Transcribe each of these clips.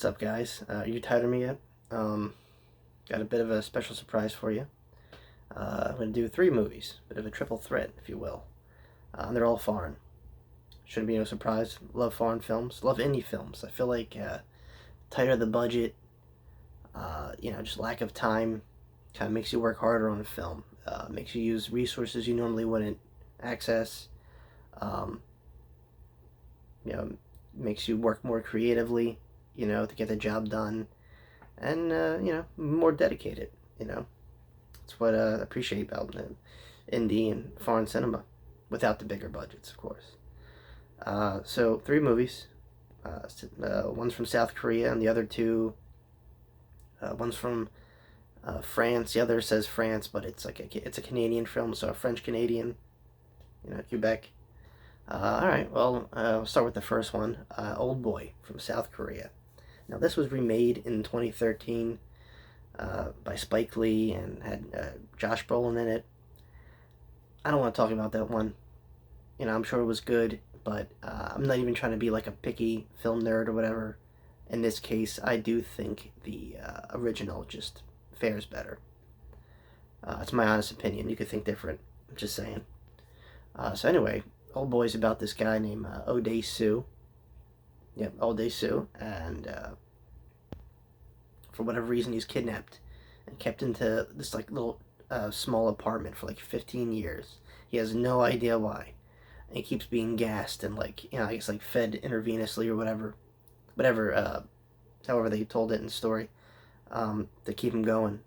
What's up, guys? Are you tired of me yet? Got a bit of a special surprise for you. I'm going to do 3 movies, bit of a triple threat, if you will. They're all foreign. Shouldn't be no surprise. Love foreign films. Love indie films. I feel like tighter the budget, just lack of time, kind of makes you work harder on a film. Makes you use resources you normally wouldn't access. Um, Makes you work more creatively, to get the job done, and more dedicated. That's what I appreciate about indie and foreign cinema, without the bigger budgets, of course. So 3 movies. One's from South Korea, and the other 2, one's from France. The other says France, but it's it's a Canadian film, so a French Canadian, Quebec. All right, well, I'll start with the first one, Oldboy from South Korea. Now, this was remade in 2013 by Spike Lee and had Josh Brolin in it. I don't want to talk about that one. I'm sure it was good, but I'm not even trying to be like a picky film nerd or whatever. In this case, I do think the original just fares better. It's my honest opinion. You could think different. I'm just saying. So anyway, Oldboy's about this guy named Oday Soo. Yep, Oday Soo, and for whatever reason, he's kidnapped and kept into this little small apartment for 15 years. He has no idea why, and he keeps being gassed and I guess fed intravenously or however they told it in the story, to keep him going,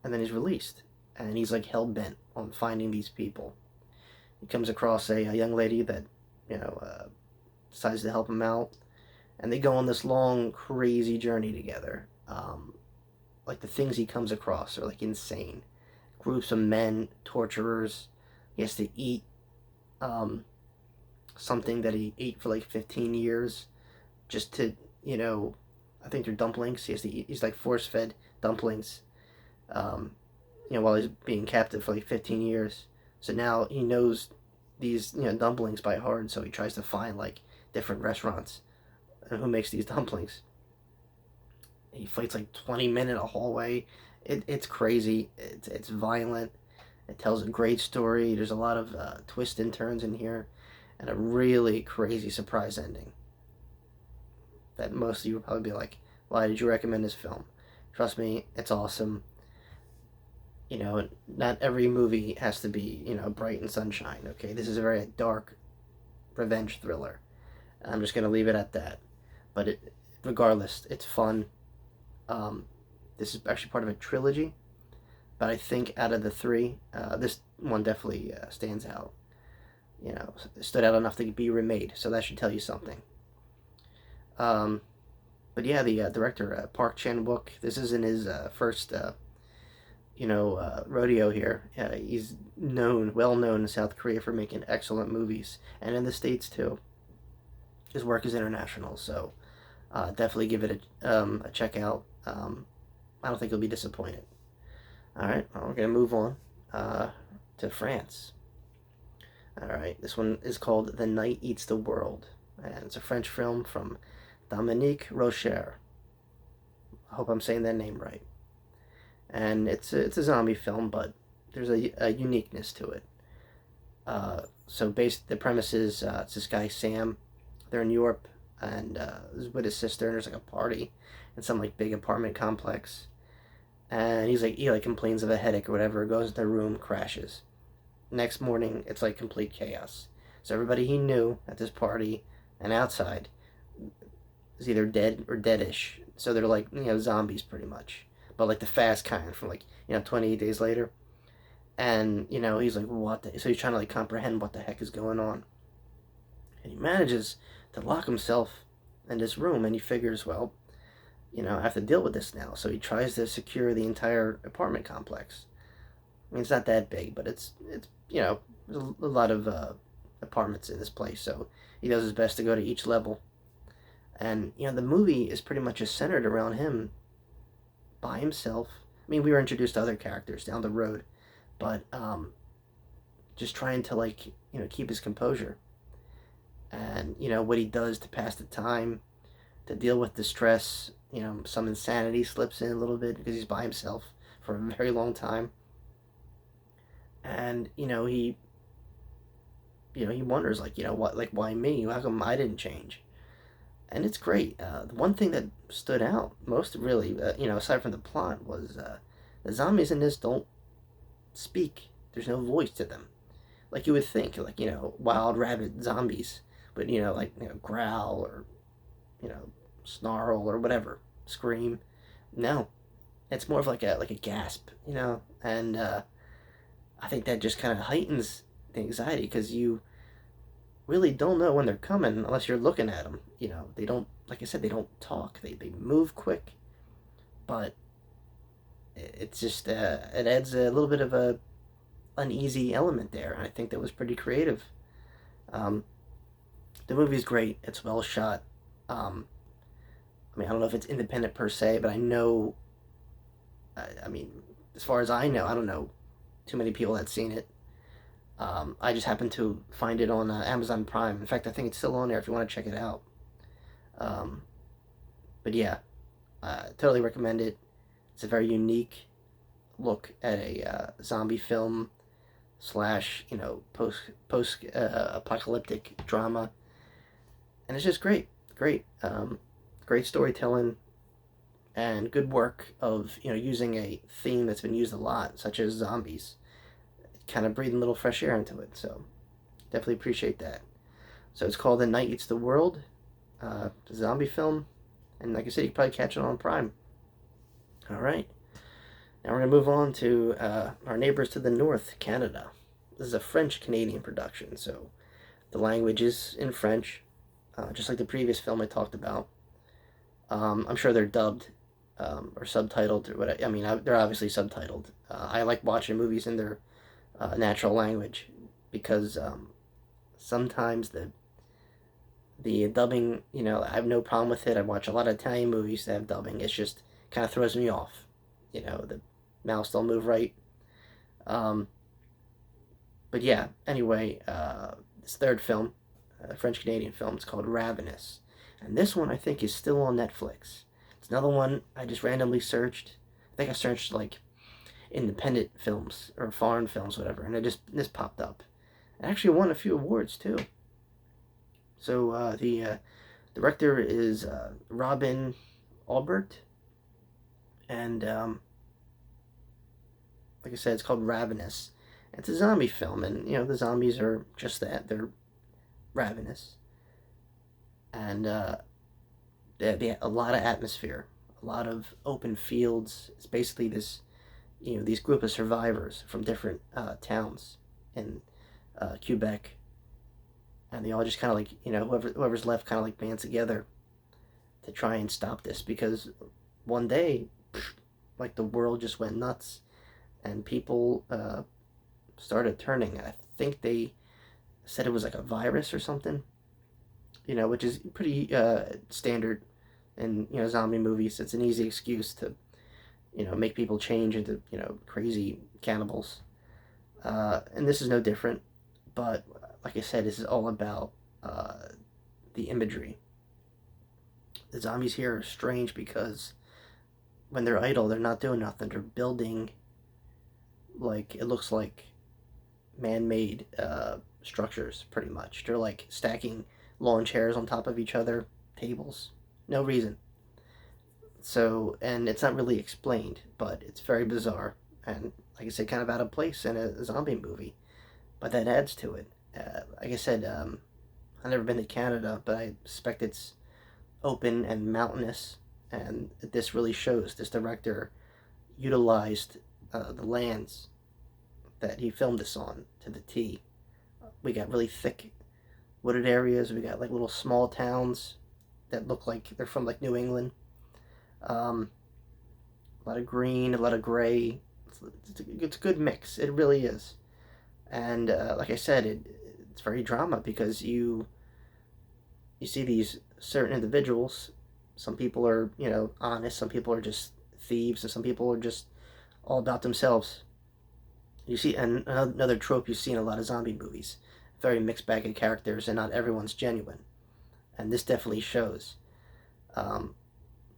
and then he's released, and he's hell bent on finding these people. He comes across a young lady that decides to help him out, and they go on this long, crazy journey together. The things he comes across are insane. Groups of men, torturers. He has to eat something that he ate for 15 years, just to I think they're dumplings. He has to eat. He's force-fed dumplings. While he's being captive for 15 years. So now he knows these dumplings by heart. So he tries to find different restaurants and who makes these dumplings. He fights 20 men in a hallway. It's crazy. It's violent. It tells a great story. There's a lot of twists and turns in here, and a really crazy surprise ending that most of you will probably be like, why did you recommend this film? Trust me, it's awesome. Not every movie has to be, bright and sunshine, okay? This is a very dark revenge thriller. I'm just going to leave it at that. But regardless, it's fun. This is actually part of a trilogy, but I think out of the 3, this one definitely stands out. Stood out enough to be remade, so that should tell you something. But yeah, the director, Park Chan-wook, this isn't his first, rodeo here. He's well known in South Korea for making excellent movies, and in the States too. His work is international, so definitely give it a check out. I don't think you'll be disappointed. Alright, well, we're going to move on to France. Alright, this one is called The Night Eats the World, and it's a French film from Dominique Rocher. I hope I'm saying that name right. And it's a zombie film, but there's a uniqueness to it. So the premise is it's this guy Sam. They're in Europe, and he's with his sister, and there's a party in some big apartment complex, and he complains of a headache or whatever, goes into the room, crashes. Next morning, it's complete chaos. So everybody he knew at this party and outside is either dead or deadish. So they're zombies pretty much, but the fast kind from 28 days later. And he's what the, so he's trying to comprehend what the heck is going on, and he manages to lock himself in this room, and he figures, well, I have to deal with this now. So he tries to secure the entire apartment complex. I mean, it's not that big, but it's there's a lot of apartments in this place, so he does his best to go to each level. And the movie is pretty much just centered around him by himself. I mean, we were introduced to other characters down the road, but just trying to keep his composure, and what he does to pass the time, to deal with the stress some insanity slips in a little bit because he's by himself for a very long time, and he wonders, like, what, like, why me? How come I didn't change? And it's great. The one thing that stood out most, really, aside from the plot, was the zombies in this don't speak. There's no voice to them. Like you would think, like, wild rabbit zombies would, like, growl or, you know, snarl or whatever, scream. No, it's more of like a gasp, and I think that just kind of heightens the anxiety because you really don't know when they're coming unless you're looking at them. They don't, like I said, they don't talk. They move quick, but it's just it adds a little bit of a uneasy element there, and I think that was pretty creative. Um, the movie's great. It's well shot. I mean, I don't know if it's independent per se, but I know. I mean, as far as I know, I don't know too many people that's seen it. I just happened to find it on Amazon Prime. In fact, I think it's still on there if you want to check it out. Um, but yeah, totally recommend it. It's a very unique look at a zombie film slash post apocalyptic drama, and it's just great, great storytelling and good work of using a theme that's been used a lot, such as zombies, kind of breathing a little fresh air into it. So definitely appreciate that. So it's called The Night Eats the World, zombie film, and like I said, you can probably catch it on Prime. All right. Now we're going to move on to our neighbors to the north, Canada. This is a French-Canadian production, so the language is in French, just like the previous film I talked about. I'm sure they're dubbed or subtitled, or what. I mean, they're obviously subtitled. I like watching movies in their natural language because sometimes the dubbing, I have no problem with it. I watch a lot of Italian movies that have dubbing. It's just kind of throws me off. The mouse don't move right. But yeah, anyway, this third film, French-Canadian film, it's called Ravenous. And this one I think is still on Netflix. It's another one I just randomly searched. I think I searched like independent films or foreign films, whatever, and this popped up. It actually won a few awards too. So the director is Robin Albert, and like I said, it's called Ravenous. It's a zombie film, and the zombies are just that. They're ravenous, and they have a lot of atmosphere, a lot of open fields. It's basically this, these group of survivors from different towns in Quebec, and they all just kind of like, whoever's left kind of like bands together to try and stop this, because one day, like, the world just went nuts, and people started turning. I think they said it was like a virus or something, which is pretty standard in zombie movies. It's an easy excuse to make people change into crazy cannibals, and this is no different. But like I said, this is all about the imagery. The zombies here are strange because when they're idle, they're not doing nothing. They're building, like, it looks like man-made structures, pretty much. They're like stacking lawn chairs on top of each other, tables, no reason. So, and it's not really explained, but it's very bizarre, and like I said, kind of out of place in a zombie movie, but that adds to it. Like I said, I've never been to Canada, but I suspect it's open and mountainous, and this really shows. This director utilized the lands that he filmed this on to the T. We got really thick wooded areas. We got like little small towns that look like they're from like New England. A lot of green, a lot of gray. It's a good mix. It really is. And like I said, it's very drama because you see these certain individuals. Some people are honest. Some people are just thieves, and some people are just all about themselves. You see, and another trope you see in a lot of zombie movies, very mixed bag of characters, and not everyone's genuine, and this definitely shows.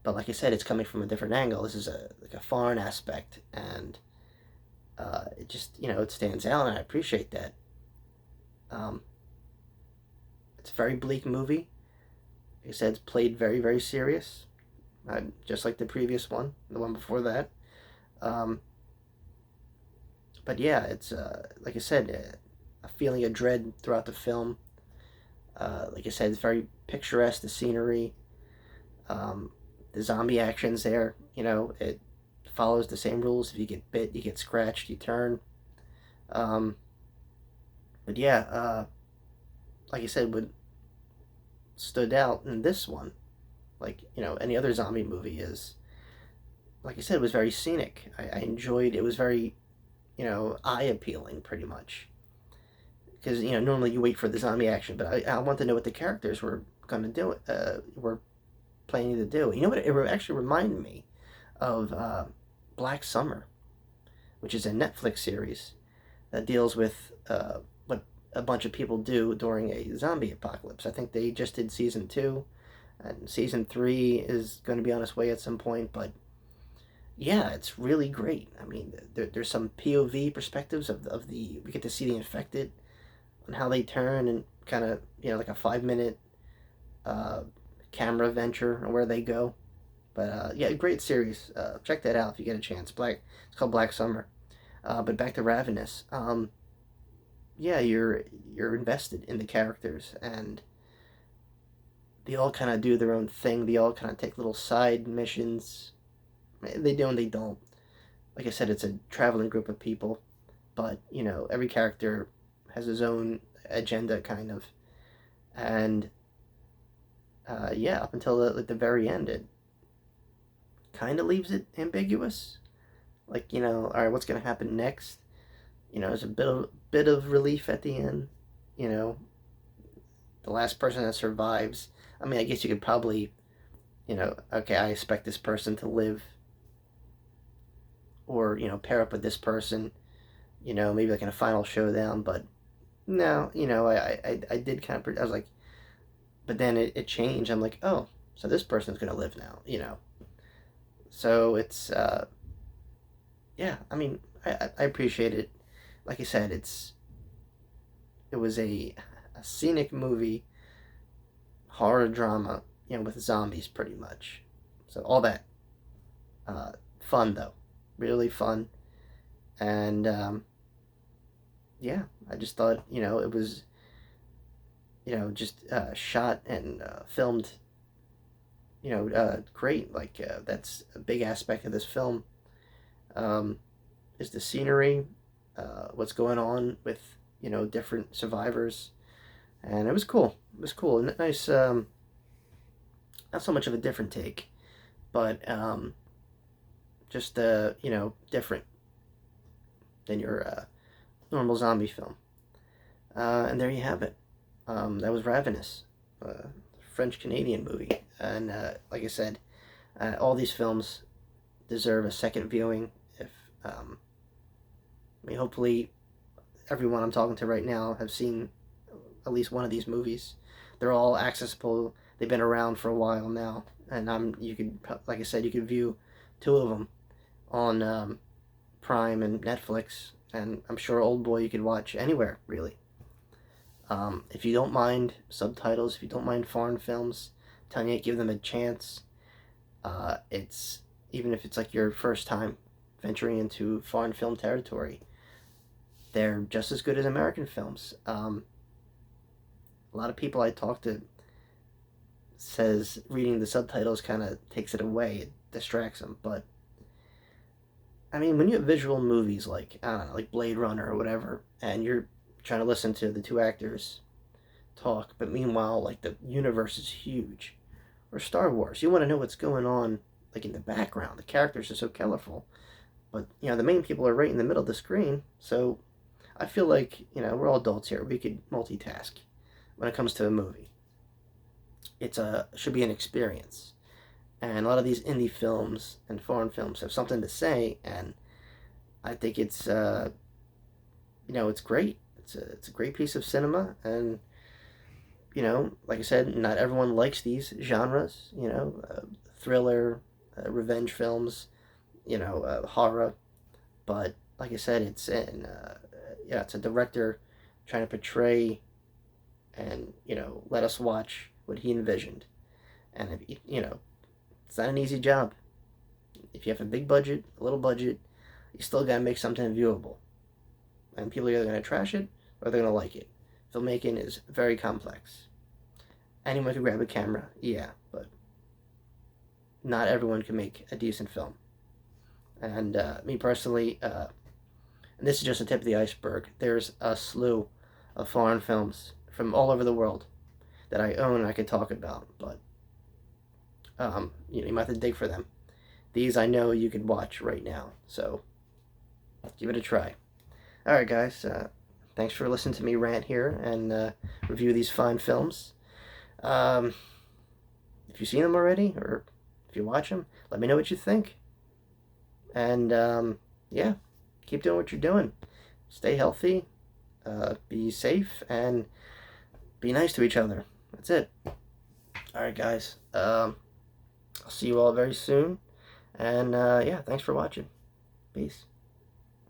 But like I said, it's coming from a different angle. This is like a foreign aspect, and it just, it stands out, and I appreciate that. Um, it's a very bleak movie. Like I said, it's played very, very serious, just like the previous one, the one before that. Um, but yeah, it's like I said, a feeling of dread throughout the film. Like I said, it's very picturesque. The scenery, um, the zombie actions there. It follows the same rules. If you get bit, you get scratched, you turn. Um, but yeah, like I said, what stood out in this one, like any other zombie movie, is, like I said, it was very scenic. I enjoyed. It was very eye appealing, pretty much. Because normally you wait for the zombie action, but I want to know what the characters were going to do. Were planning to do. You know what? It actually reminded me of Black Summer, which is a Netflix series that deals with what a bunch of people do during a zombie apocalypse. I think they just did season 2, and season 3 is going to be on its way at some point. But yeah, it's really great. I mean, there's some POV perspectives of the. We get to see the infected and how they turn, and kind of like a 5-minute uh, camera venture and where they go. But yeah, great series. Check that out if you get a chance. It's called Black Summer. But back to Ravenous. Yeah, you're invested in the characters, and they all kind of do their own thing. They all kind of take little side missions. They do and they don't. Like I said, it's a traveling group of people, but every character has his own agenda, kind of, and yeah, up until the very end, it kind of leaves it ambiguous. Like, all right, what's gonna happen next? There's a bit of relief at the end. You know, the last person that survives. I mean, I guess you could probably, okay, I expect this person to live, or pair up with this person. Maybe like in a final showdown. But no, I did kind of. I was like, but then it changed. I'm like, oh, so this person's gonna live now. So it's yeah. I mean, I appreciate it. Like I said, it was a scenic movie, horror drama, with zombies, pretty much. So all that, fun though, really fun, and yeah, I just thought it was just shot and filmed great. Like that's a big aspect of this film, um, is the scenery, what's going on with different survivors, and it was cool. It was cool and nice. Not so much of a different take, but just different than your normal zombie film. And there you have it. That was Ravenous, French Canadian movie, and like I said, all these films deserve a second viewing. If I mean, hopefully, everyone I'm talking to right now have seen at least one of these movies. They're all accessible. They've been around for a while now, and you could, like I said, you could view 2 of them on Prime and Netflix, and I'm sure Oldboy you could watch anywhere, really. If you don't mind subtitles, if you don't mind foreign films, I'm telling you, give them a chance. It's even if it's like your first time venturing into foreign film territory, they're just as good as American films. A lot of people I talk to says reading the subtitles kind of takes it away, it distracts them. But I mean, when you have visual movies like, I don't know, like Blade Runner or whatever, and you're trying to listen to the 2 actors talk, but meanwhile, like, the universe is huge, or Star Wars, you want to know what's going on, like, in the background. The characters are so colorful, but the main people are right in the middle of the screen. So I feel like we're all adults here. We could multitask when it comes to a movie. Should be an experience. And a lot of these indie films and foreign films have something to say, and I think it's it's great. It's a great piece of cinema, and like I said, not everyone likes these genres. thriller, revenge films, horror. But like I said, it's a director trying to portray and let us watch what he envisioned. And it's not an easy job. If you have a big budget, a little budget, you still gotta make something viewable. And people are either gonna trash it or they're gonna like it. Filmmaking is very complex. Anyone can grab a camera, yeah, but not everyone can make a decent film. And me personally, and this is just the tip of the iceberg. There's a slew of foreign films from all over the world that I own and I can talk about, but you might have to dig for them. These I know you can watch right now, so give it a try. All right, guys. Thanks for listening to me rant here and review these fine films. If you've seen them already, or if you watch them, let me know what you think. And yeah, keep doing what you're doing. Stay healthy, be safe, and be nice to each other. That's it. All right, guys. I'll see you all very soon. And yeah, thanks for watching. Peace.